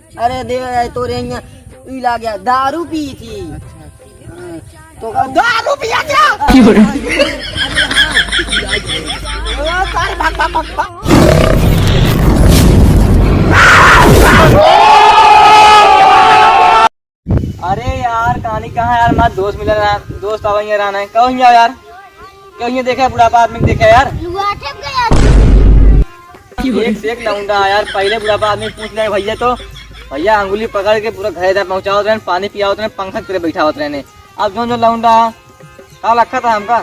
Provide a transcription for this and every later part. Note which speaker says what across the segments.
Speaker 1: अरे दे तो रे यहाँ ला गया दारू पी थी। तो दारू पिया क्या? भाग भाग भाग। अरे यार कहानी कहाँ यार, हमारा दोस्त मिला रहा, दोस्त आवा यहाँ रहना है। कहो यहाँ यार, क्यों यहाँ देखा है बुढ़ापा आदमी देखा है यार? एक से एक लौंडा यार, पहले बुढ़ापा आदमी पूछ ले भैया तो भैया अंगुली पकड़ के पूरा घर पहुँचाओ रहे, पानी पियाओ रहे, पंखा तेरे बैठा होते रहने। अब जो लौंडा कहाँ रखा था हमका,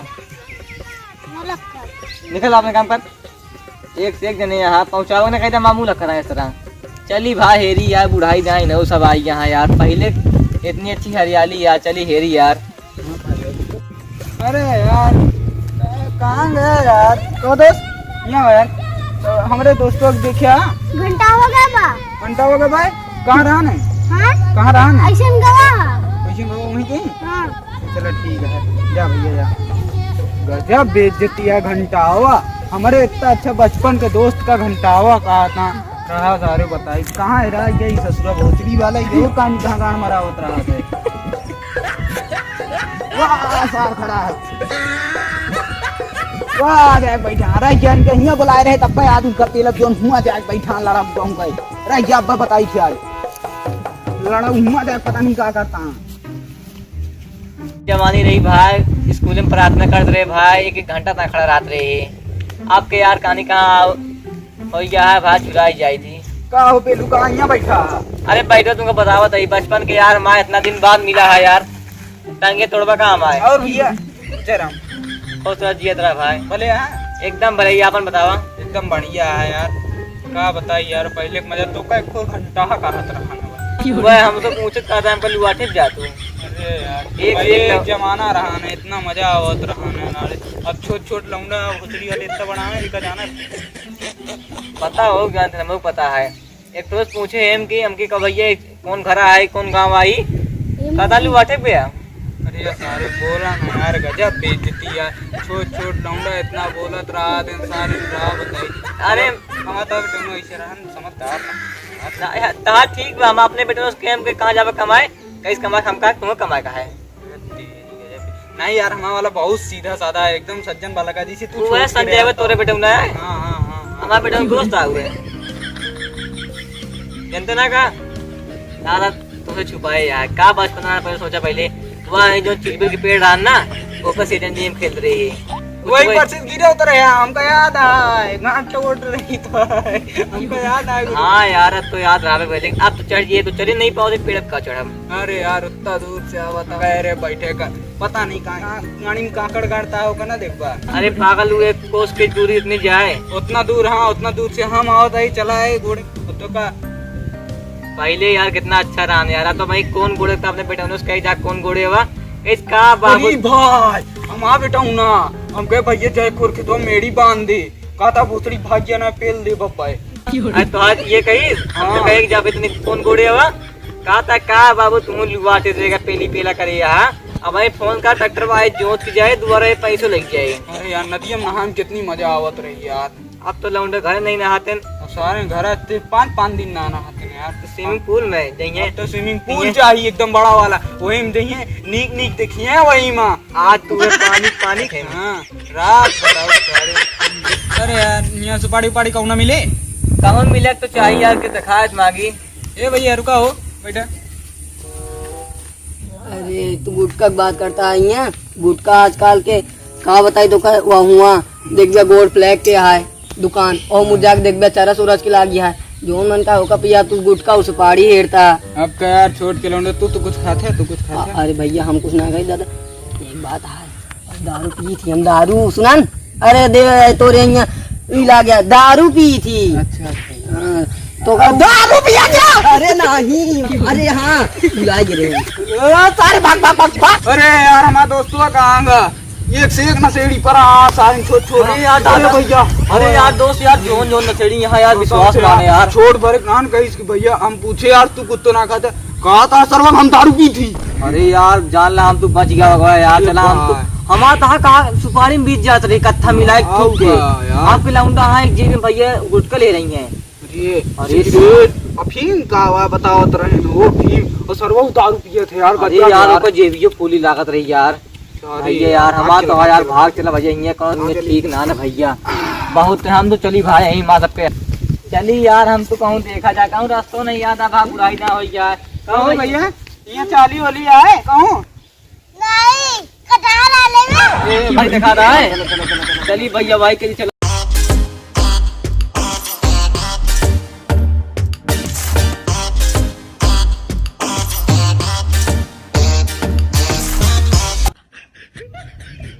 Speaker 1: निकल आपने काम कर। एक से एक जने यहाँ पहुँचाओ ने कहता मामू रखा था इस तरह। चली भाई हेरी यार, बुढ़ाई जाए न सब आई यहाँ यार, पहले इतनी अच्छी हरियाली यार, चली हेरी यार।
Speaker 2: अरे यार कहाँ गया यार तो दोस्त? यहाँ यार तो हमारे दोस्तों को देखिया
Speaker 3: घंटा हो गया
Speaker 2: भाई। कहाँ रहा ने?
Speaker 3: हाँ?
Speaker 2: कहाँ रहा ने?
Speaker 3: ऐसन गवा
Speaker 2: वहीं कहीं।
Speaker 3: हाँ।
Speaker 2: चलो ठीक है, जा भैया जा। गजब बेइज्जती है घंटावा, हमारे इतना अच्छा बचपन के दोस्त का घंटावा कहा था रहा सारे बताई कहाँ है रहा? यही ससुरा भोसड़ी वाला ये कान कहाँ मरा होत रहा है। वाह सार खड़ा है, वाह रे बैठा रहा ज्ञान के यहाँ बुलाए रहे तब आदमी करते लग जोन हुआ जाए बैठा लड़ा गाँव गए रह गया। अब्बा बताई थी आज लड़ा हुआ जाए, पता नहीं क्या करता है।
Speaker 1: जवानी रही भाई, स्कूल में प्रार्थना करते रहे भाई, एक एक घंटा तक खड़ा रहते रहे। आपके यार कहानी कहाँ हो गया है भाई, चुराई जाई थी।
Speaker 2: का हो पेलू कहाँ यहाँ बैठा?
Speaker 1: अरे बैठो तुमको बतावा था बचपन के यार, माँ इतना दिन बाद मिला है यार, टांगे तोड़वा काम आए।
Speaker 2: और भैया जरा
Speaker 1: खुश रह जिया तेरा भाई।
Speaker 2: बोले हाँ
Speaker 1: एकदम बढ़िया, अपन बतावा।
Speaker 2: एकदम बढ़िया है यार, क्या बताई यार पहले मजा तो का एक घंटा कहा रहा
Speaker 1: वह हम तो पूछत करता है पहले वाटे जा तू।
Speaker 2: अरे यार
Speaker 1: एक
Speaker 2: जमाना रहा ना, इतना मजा आवत रहा ना। अब छोट छोट लौंडा भुतरी वाले इतना बनावे लेकर जाना
Speaker 1: पता हो गया, हमको पता है। एक दोस्त पूछे हमकी कभैया कौन घर है कौन गाँव आई, कदा लू वाटे पे।
Speaker 2: अरे यार सारे बोला ना यार, गजब बेइज्जती यार, छोट छोट लौंडा इतना बोलत रहा दिन सारे रहा बताई।
Speaker 1: अरे
Speaker 2: कहाँ तक दोनों ऐसे रहा समझदार
Speaker 1: ता ठीक बा, हम अपने बेटे उसके हम के कहाँ जावे कमाए, कैसे कमाए हम का तुम्हें कमाए का है।
Speaker 2: नहीं यार हमारा वाला बहुत सीधा साधा है, एकदम सज्जन वाला का जैसे
Speaker 1: तू है संजय वे तोरे बेटे ना है।
Speaker 2: हाँ हाँ हाँ
Speaker 1: हमारे बेटे में दोस्त आ हुए जानते ना का दादा तुझे छुपाए यार, का बचपन में पहले सोचा पहले वहाँ जो चिलबिल के पेड़ रहा ना ऊपर सीजन गेम खेल रही है,
Speaker 2: वही पर से गिरे उतर है, हमको याद है घाट टोट रही तो हमको याद है।
Speaker 1: हाँ यार अब तो याद रहा पहले, अब तो चढ़ जाइए तो चढ़े नहीं पाओगे पेड़ का चढ़म।
Speaker 2: अरे यार उतना दूर से आवता है बैठे का पता नहीं कहाँ गाड़ी में काकड़ गाड़ता होगा ना देखबा।
Speaker 1: अरे पागल हुए कोस की दूरी इतनी जाए
Speaker 2: उतना दूर, हाँ उतना दूर से हम आवत ही चला है घोड़े तो का।
Speaker 1: पहले यार कितना अच्छा रहा यार, तो भाई कौन घोड़े था अपने बेटा उसका जा कौन घोड़े हुआ इसका बाबू
Speaker 2: भाई हम आ बेटा हूँ ना, हम कहे भैया जय खोर के तो मेरी बांध दे कहता भूतरी भाग्य ना पेल दे बप्पा।
Speaker 1: तो आज ये कही हमने कहे जब इतने कौन घोड़े हुआ कहा था का बाबू तुम लुआते देगा पेली पेला करे यहाँ, अब भाई फोन का ट्रैक्टर वाई जोत की जाए दोबारा पैसे लग जाए।
Speaker 2: अरे यार नदिया में नहाने कितनी मजा आवत रही यार,
Speaker 1: अब तो लौंडे घर नहीं नहाते
Speaker 2: सारे घर 5-5 दिन ना नहाते यार।
Speaker 1: स्विमिंग पूल में जाइए
Speaker 2: तो स्विमिंग पूल चाहिए एकदम बड़ा वाला, वही में जाइए नीक नीक देखिए वही माँ
Speaker 1: आज तू पानी पानी खे।
Speaker 2: हाँ रात बताओ सारे। अरे यार यहाँ सुपारी उपाड़ी कहूँ ना मिले,
Speaker 1: कहाँ मिले तो चाहिए यार के दिखाए मांगी।
Speaker 2: ए भैया रुका हो बेटा।
Speaker 1: अरे तू गुटका की बात करता है यहाँ, गुटका आजकल के कहा बताई तो वह हुआ देख गया गोल्ड फ्लैग के है दुकान और मुझे देख गया चरस उरस के लागी है जो मन का होगा पिया तू गुटका उस सुपारी हेरता।
Speaker 2: अब क्या यार छोड़ के लौंडे तू तो कुछ खाते है, तू कुछ खाते है।
Speaker 1: अरे भैया हम कुछ ना खाई दादा, एक बात है दारू पी थी हम, दारू सुना। अरे दे तो रे यहाँ ला गया दारू पी थी।
Speaker 2: अच्छा
Speaker 1: तो दारू पिया क्या? अरे नहीं, अरे हाँ ला गिरे सारे भाग भाग भाग भाग।
Speaker 2: अरे यार हमारा दोस्तों कहाँ गा एक से एक नशेड़ी पर सारे छोड़ छोड़।
Speaker 1: अरे यार दादा भैया, अरे यार दोस्त यार जोन जोन नशेड़ी यहाँ यार विश्वास माने यार
Speaker 2: छोड़ भरे कान कही भैया हम पूछे यार तू कुत्तो ना खाते कहा था सर्वक हम दारू पी थी।
Speaker 1: अरे यार जान ला हम तो बच गया होगा यार, चला हम तो हमारा कहा कहा सुपारी में बीत जात रही कत्था मिला आपके लौंडा हाँ एक जी में भैया गुटका ले रही है।
Speaker 2: अरे अफीम का हुआ बताओ तो रहे वो अफीम और सरवा दारू पिए थे यार।
Speaker 4: अरे यार ओकर जेबियो फूली लागत रही यार। भैया यार हमारा तो यार भाग चला भैया, ये कौन ये ठीक ना भैया बहुत। हम तो चली भाई यही माता पे चली यार, हम तो कहूँ देखा जा कहूँ रास्तों नहीं याद आ बुराई ना हो यार।
Speaker 2: कहूँ भैया ये चाली वाली आए कहूँ
Speaker 3: नहीं कटहल आले में
Speaker 4: भाई दिखा रहा है। चली भैया भाई के चलो।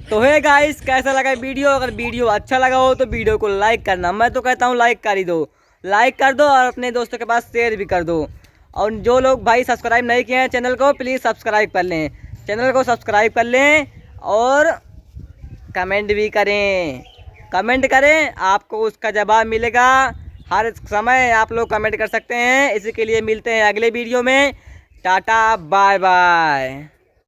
Speaker 4: तो है गाइस कैसा लगा वीडियो? अगर वीडियो अच्छा लगा हो तो वीडियो को लाइक करना, मैं तो कहता हूँ लाइक कर ही दो, लाइक कर दो और अपने दोस्तों के पास शेयर भी कर दो। और जो लोग भाई सब्सक्राइब नहीं किए हैं चैनल को प्लीज़ सब्सक्राइब कर लें, चैनल को सब्सक्राइब कर लें और कमेंट भी करें, कमेंट करें आपको उसका जवाब मिलेगा। हर समय आप लोग कमेंट कर सकते हैं। इसी के लिए मिलते हैं अगले वीडियो में। Tata bye bye.